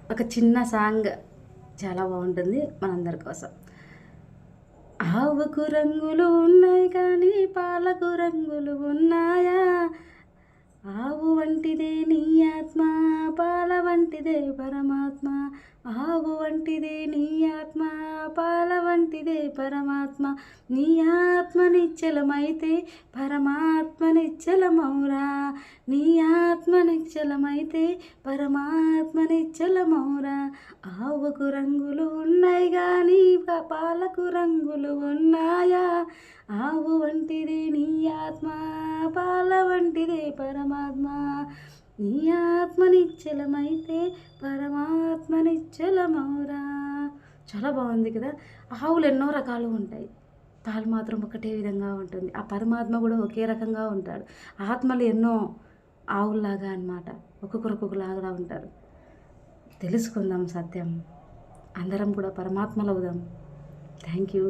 ఒక చిన్న సాంగ్ చాలా బాగుంటుంది మనందరి కోసం. ఆవుకు రంగులు ఉన్నాయి కానీ పాలకు రంగులు ఉన్నాయా? ఆవు వంటిదే నీ ఆత్మ, పాల వంటిదే పరమాత్మ. ఆవు వంటిదే నీ ఆత్మ, పాల వంటిదే పరమాత్మ. నీ ఆత్మ నిశ్చలమైతే పరమాత్మ నిశ్చలమౌరా. నీ ఆత్మ నిశ్చలమైతే పరమాత్మ నిశ్చలమౌరా. ఆవుకు రంగులు ఉన్నాయి కానీ పాలకు రంగులు ఉన్నాయా? ఆవు వంటిదే నీ ఆత్మ, పాల వంటిదే పరమాత్మ. నీ ఆత్మ నిశ్చలమైతే పరమాత్మ నిశ్చలమౌరా. చాలా బాగుంది కదా. ఆవులు ఎన్నో రకాలు ఉంటాయి, పాలు మాత్రం ఒకటే విధంగా ఉంటుంది. ఆ పరమాత్మ కూడా ఒకే రకంగా ఉంటాడు. ఆత్మలు ఎన్నో ఆవుల్లాగా అన్నమాట, ఒక్కొక్కరు ఉంటారు. తెలుసుకుందాం సత్యం, అందరం కూడా పరమాత్మలు అవుదాం. Thank you.